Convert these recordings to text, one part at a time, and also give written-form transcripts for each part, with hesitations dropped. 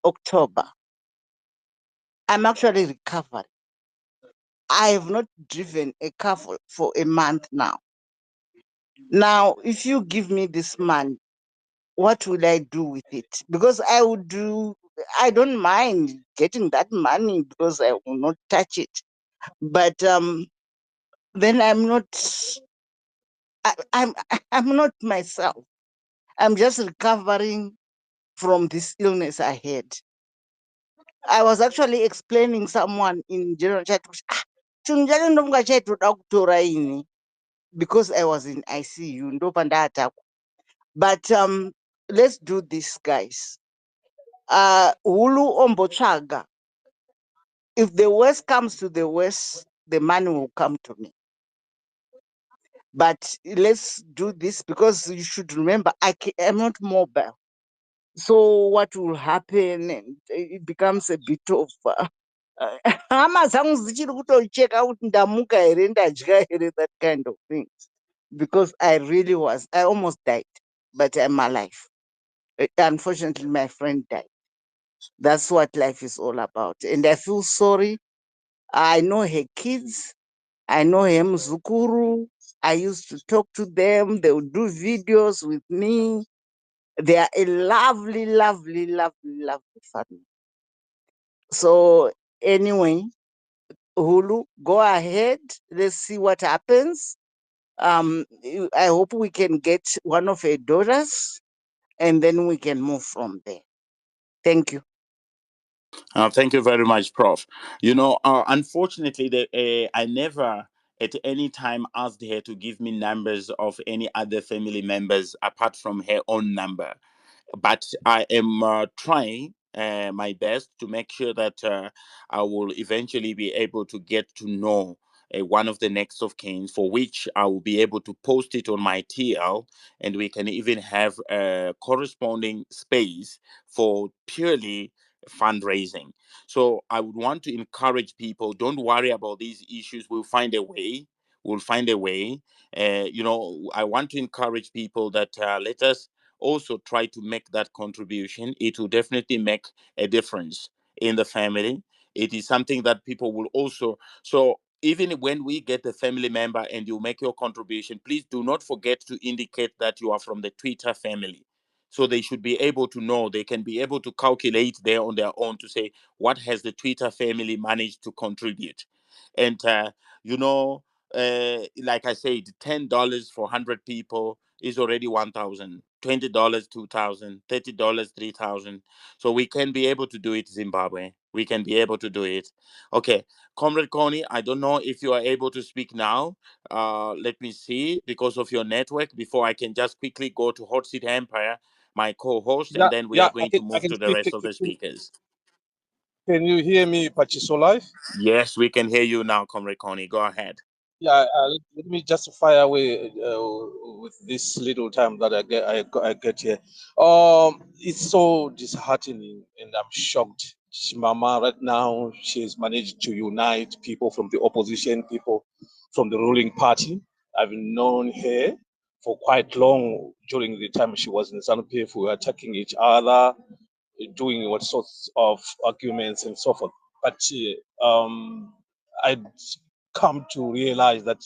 October. I'm actually recovering. I have not driven a car for a month now. Now, if you give me this money, what will I do with it? Because I don't mind getting that money because I will not touch it. But then I'm I'm not myself. I'm just recovering from this illness I had. I was actually explaining someone in general chat, because I was in ICU. But let's do this, guys. Hulu ombochaga. If the worst comes to the worst, the money will come to me. But let's do this because you should remember I'm not mobile. So what will happen? And it becomes a bit of hama dzangu dzichiri kutocheka kuti ndamuka here ndadya here, that kind of thing. Because I almost died, but I'm alive. Unfortunately, my friend died. That's what life is all about. And I feel sorry. I know her kids. I know her mzukuru. I used to talk to them. They would do videos with me. They are a lovely, lovely, lovely, lovely family. So anyway, Hulu, go ahead. Let's see what happens. I hope we can get one of her daughters, and then we can move from there. Thank you. Thank you very much, Prof. Unfortunately, I never at any time asked her to give me numbers of any other family members apart from her own number. But I am trying my best to make sure that I will eventually be able to get to know one of the next of kin, for which I will be able to post it on my TL, and we can even have a corresponding space for purely fundraising. So I would want to encourage people, don't worry about these issues. We'll find a way. We'll find a way. I want to encourage people that let us also try to make that contribution. It will definitely make a difference in the family. It is something that people will also. So even when we get the family member and you make your contribution, please do not forget to indicate that you are from the Twitter family. So they should be able to know, they can be able to calculate there on their own to say, what has the Twitter family managed to contribute? And, like I said, $10 for 100 people is already 1,000. $20, 2,000. $30, 3,000. So we can be able to do it, Zimbabwe. We can be able to do it. Okay, Comrade Connie, I don't know if you are able to speak now. Let me see, because of your network, before I can just quickly go to Hot Seat Empire, my co-host, and Yeah, then we are yeah, going to I move can to the speak. rest of the speakers. Can you hear me, Pachiso Life? Yes, we can hear you now, Comrade Connie. Go ahead. Yeah, let me just fire away with this little time that I get here. It's so disheartening, and I'm shocked. Mama, right now, she's managed to unite people from the opposition, people from the ruling party. I've known her for quite long. During the time she was in ZANU-PF, we were attacking each other, doing what sorts of arguments and so forth. But I come to realize that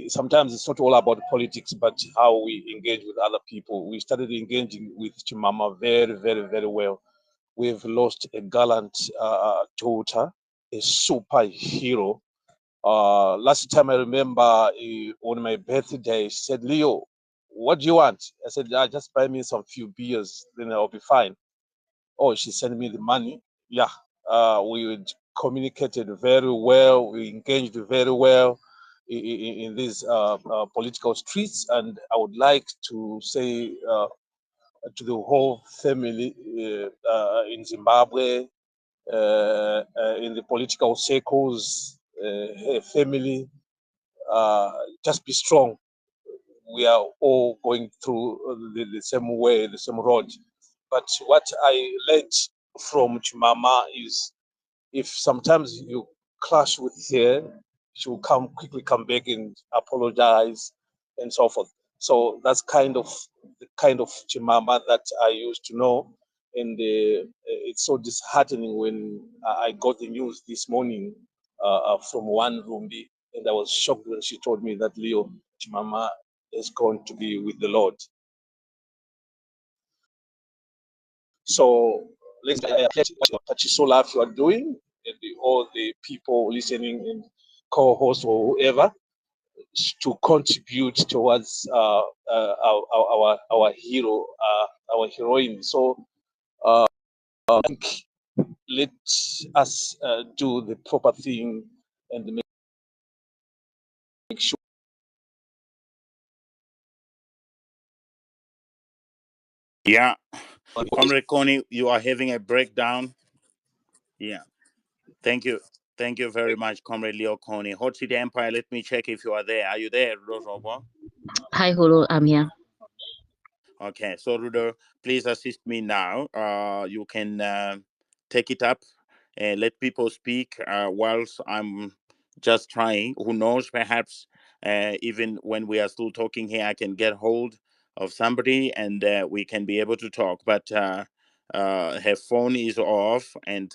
sometimes it's not all about politics, but how we engage with other people. We started engaging with Chimama very, very, very well. We've lost a gallant daughter, a superhero. Last time I remember on my birthday, she said, "Leo, what do you want?" I said, just buy me some few beers, then I'll be fine." Oh, she sent me the money. Yeah, we communicated very well. We engaged very well in these political streets. And I would like to say to the whole family in Zimbabwe, in the political circles, her family, just be strong. We are all going through the same way, the same road. But what I learned from Chimama is, if sometimes you clash with her, she will quickly come back and apologize and so forth. So that's the kind of Chimama that I used to know. And it's so disheartening when I got the news this morning from one Rumbi, and I was shocked when she told me that Leo Chimama is going to be with the Lord. So let's appreciate what Pachisola you are doing, and all the people listening and co-hosts or whoever to contribute towards our hero, our heroine. So I think let us do the proper thing and make sure. Yeah, Comrade Connie, you are having a breakdown. Yeah, thank you. Thank you very much, Comrade Leo Connie. Hot City Empire, let me check if you are there. Are you there, Robo? Hi, Hulu. I'm here. Okay, so Rudo, please assist me now. You can take it up and let people speak whilst I'm just trying. Who knows, perhaps even when we are still talking here, I can get hold of somebody and we can be able to talk. But her phone is off and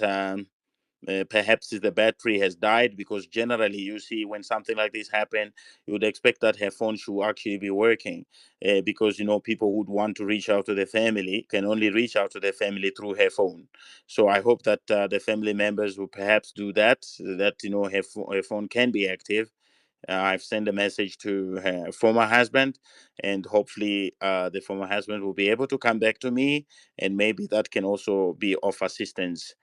perhaps the battery has died, because generally you see when something like this happen, you would expect that her phone should actually be working, because people would want to reach out to the family can only reach out to their family through her phone. So I hope that the family members will perhaps do that, that her phone can be active. I've sent a message to her former husband, and hopefully, the former husband will be able to come back to me, and maybe that can also be of assistance.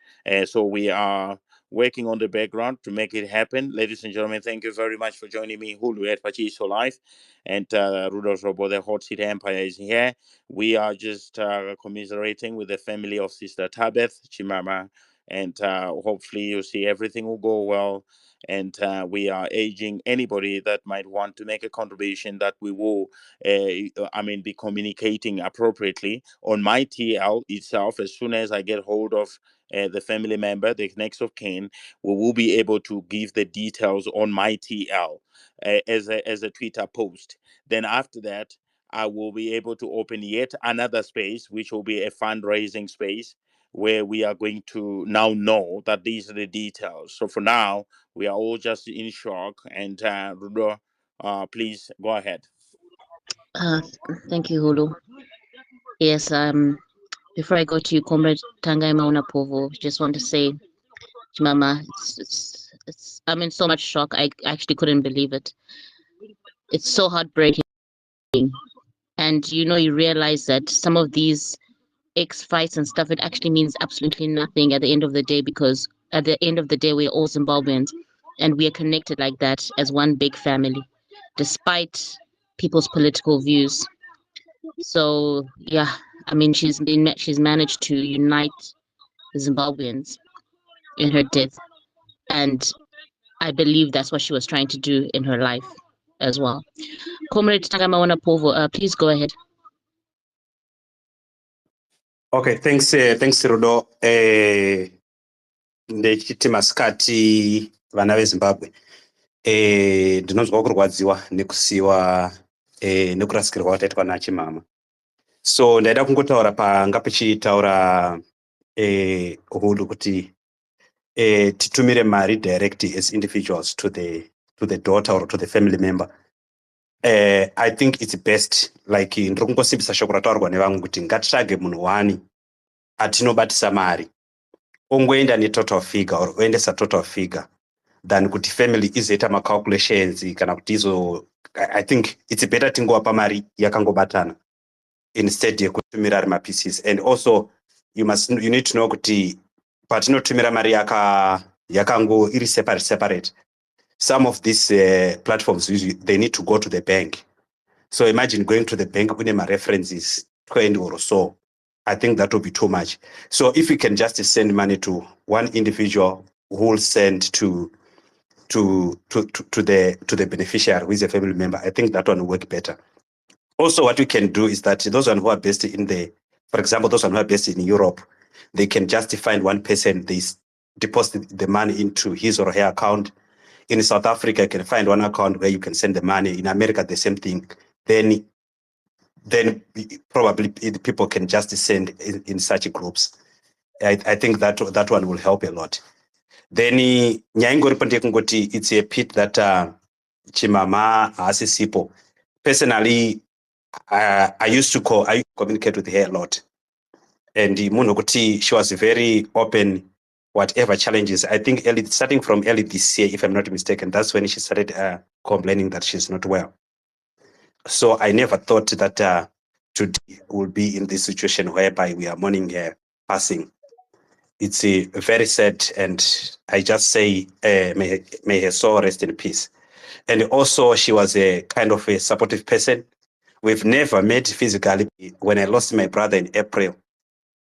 So we are working on the background to make it happen. Ladies and gentlemen, thank you very much for joining me. Hulu at Pachiso Live, and Rudolph Robo, the Hot Seat Empire, is here. We are just commiserating with the family of Sister Tabeth Chimama, and hopefully, you see everything will go well, and we are urging anybody that might want to make a contribution that we will be communicating appropriately on my TL itself. As soon as I get hold of the family member, the next of kin, we will be able to give the details on my TL as a Twitter post. Then after that, I will be able to open yet another space, which will be a fundraising space, where we are going to now know that these are the details. So for now, we are all just in shock. And Rudo, please go ahead. Uh, Thank you, Hulu. Yes, before I go to you, Comrade Tangai Mauna Povo, just want to say, Mama, I'm in so much shock. I actually couldn't believe it. It's so heartbreaking. And you realize that some of these X fights and stuff, it actually means absolutely nothing at the end of the day, because at the end of the day, we're all Zimbabweans and we are connected like that as one big family, despite people's political views. So yeah, I mean, she's managed to unite Zimbabweans in her death, and I believe that's what she was trying to do in her life as well. Comrade Tangamawana Povo, please go ahead. Okay, thanks Rudo. Ndechiti masikati vana veZimbabwe. Ndinonzwa kurwadziwa nekusiwa nekurasikirwa kwataitwa naChimhamha. So ndaida kungotaura panga pichitaura Hulu kuti titumire mari direct as individuals to the daughter or to the family member. I think it's best, like ndiri kungosimbisa shoko rataurwa nevamwe kuti ngatitsvage munhu wani atinobatisa mari, ongoenda netotal figure or oendesa total figure than kuti family izoita macalculations kana kuti I think it's better tingowapa mari yakangobatana instead yekutumira ari mapieces. And also you need to know kuti patinotumira mari yakango iri separate, some of these platforms usually they need to go to the bank. So imagine going to the bank with my references 20 or so. I think that would be too much. So if we can just send money to one individual who will send to the beneficiary who is a family member, I think that one will work better. Also, what we can do is that those who are based for example, those who are based in Europe, they can just find one person, they deposit the money into his or her account. In South Africa, you can find one account where you can send the money. In America, the same thing. Then then probably people can just descend in such groups. I think that one will help a lot. Then it's a pit that chimhamha asisipo. Personally, I used to communicate with her a lot, and she was very open. Whatever challenges, I think starting from early this year, if I'm not mistaken, that's when she started complaining that she's not well. So I never thought that today would be in this situation whereby we are mourning her passing. It's very sad, and I just say may her soul rest in peace. And also, she was a kind of a supportive person. We've never met physically. When I lost my brother in April,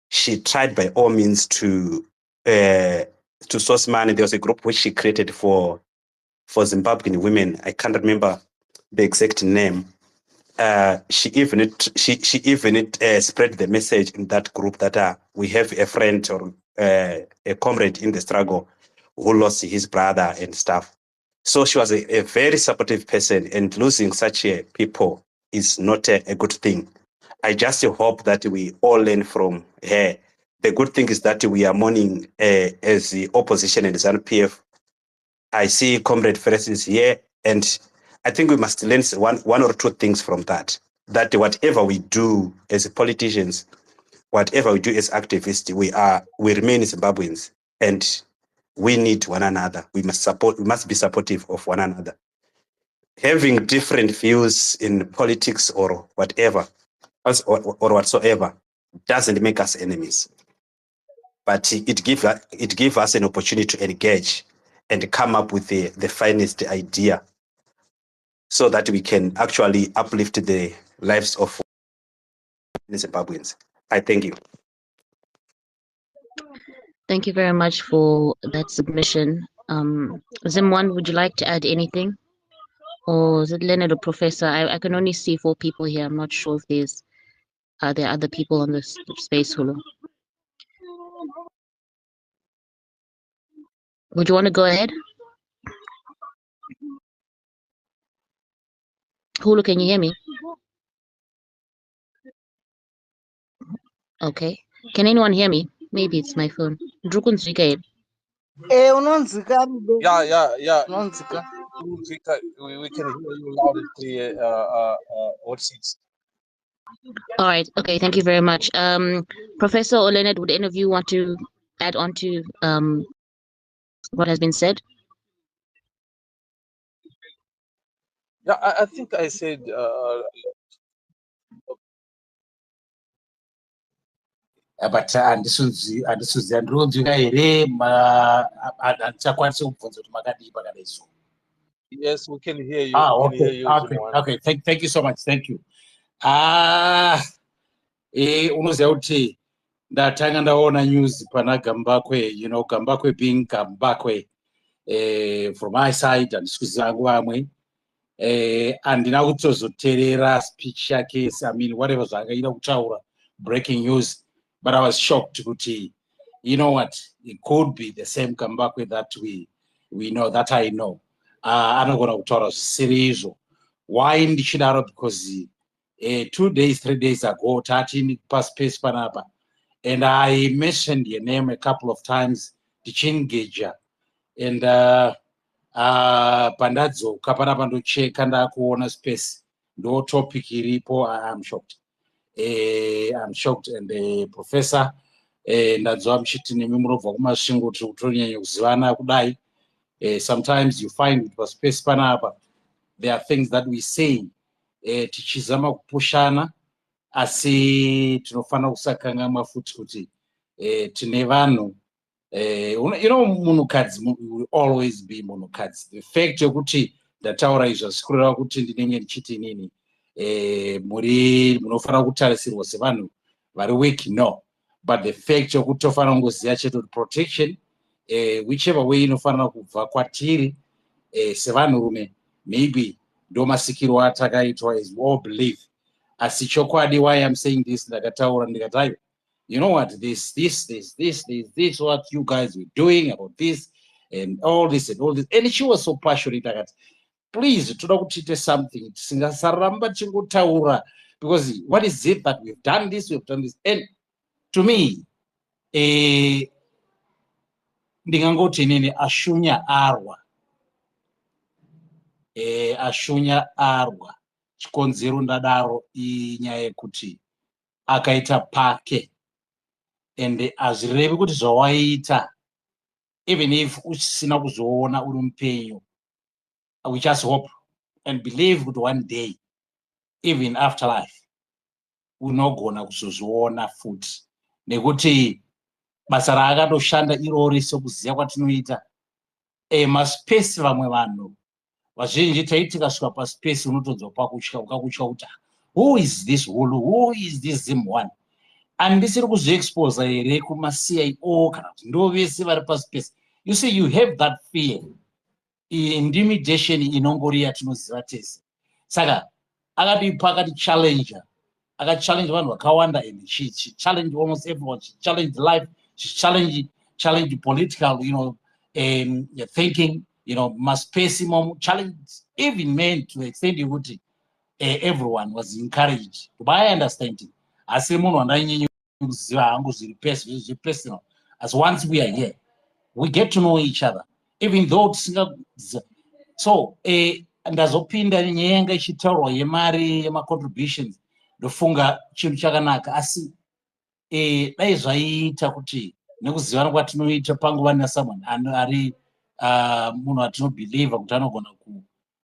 she tried by all means to source money. There was a group which she created for Zimbabwean women. I can't remember the exact name. She even spread the message in that group that we have a friend or a comrade in the struggle who lost his brother and stuff. So she was a very supportive person, and losing such people is not a good thing. I just hope that we all learn from her. The good thing is that we are mourning as the opposition and ZANU-PF. I see Comrade Francis here, and I think we must learn one or two things from that. That whatever we do as politicians, whatever we do as activists, we remain Zimbabweans, and we need one another. We must be supportive of one another. Having different views in politics or whatever, or whatsoever, doesn't make us enemies. But it gives us an opportunity to engage and come up with the finest idea, so that we can actually uplift the lives of Zimbabweans. I thank you. Thank you very much for that submission. Zimwan, would you like to add anything? Or is it Leonard or Professor? I can only see 4 people here. I'm not sure if there are other people on this space, Hulu. Would you want to go ahead? Hulu, can you hear me? Okay. Can anyone hear me? Maybe it's my phone. Drukunzvika. Unonzika. Yeah. Unonzika. We can hear you loud and clear. What's it? All right. Okay. Thank you very much. Professor or Leonard, would any of you want to add on to what has been said? Yeah, I think I said. But andisudzi andinonzwika here handichakwanisi kubvunza kuti makadii pakadai so. Yes, we can hear you. Okay. Thank you so much. Thank you. Unoziva kuti ndatanga ndaona news pana Gambakwe, Gambakwe being Gambakwe from my side, handisi kuziva vangu vamwe. Handina kutsozoteerera speech yake, whatever zvaakaida kutaura, breaking news, but I was shocked kuti, you know what, it could be the same Gambakwe that we know, that I know. Anogona kutaura zvisiri izvo. Why ndichidaro? Because 2 days, 3 days ago, tati paspace panapa, and I mentioned your name a couple of times, Tichingeja, and pandadzoka panapa ndocheka ndakuona space ndo topic iripo. I'm shocked. I'm shocked. And Professor, ndadziva muchiti nemi munobva kumasvingo tonyanya kuzivana kudai. Sometimes you find it paspace panapa, there are things that we say tichizama kupushana, asi tinofanira kusakanganwa futi kuti tine vanhu, munhukadzi will always be munhukadzi. The fact yokuti ndataura izvo zvikureva kuti ndinenge ndichiti nini, munofanira kutarisirwa sevanhu vari weak, no, but the fact yokuti tofanira kungoziva chete kuti protection whichever way inofanira kubva kwatiri sevanhurume, maybe ndo masikiro atakaitwa as we all believe. Asi chokwadi, why I'm saying this, ndakataura ndikati, you know what, this what you guys were doing about this and all this, and she was so passionate. Please, toda kuti tiite something, tisingasaramba tingotaura because what is it that we've done this, and to me, ndingangoti nini ashunya arwa, ashunya arwa, chikonzero ndadaro inyaya yekuti akaita pake, ende azvirevi kuti zvawaita, even if usina kuzoona uri mupenyu, we just hope and believe that one day, even after life, unogona kuzozviona futi, nekuti basa raakatoshanda irori sokuziya kwatinoita. Maspesi vamwe vanhu vazhinji taiti tikasvika paspesi unotonzwa pakutya, ukakutya kuti who is this Hulu, who is this Zim1, handisiri kuzviexposa here kumaCIO kana kuti ndo vese vari paspesi. You see, you have that fear, intimidation inongori yatinoziva tese. Saka akatipa akatichallenge, akachallenge vanhu vakawanda, and she challenged almost everyone. She challenged life, she challenged political, thinking, maspacimum challenge, even men, to the extent yekuti everyone was encouraged. But I understand it. Asi munhu andanyanya kuziva hangu zviri personal. As once we are here, we get to know each other, even though so ndazopinda nyaya yanga ichitaurwa yemari yemacontributions, ndofunga chinhu chakanaka, asi dai zvaiita kuti nekuzivana kwatinoita panguva nesomeone ari munhu atinobhilievha kuti anogona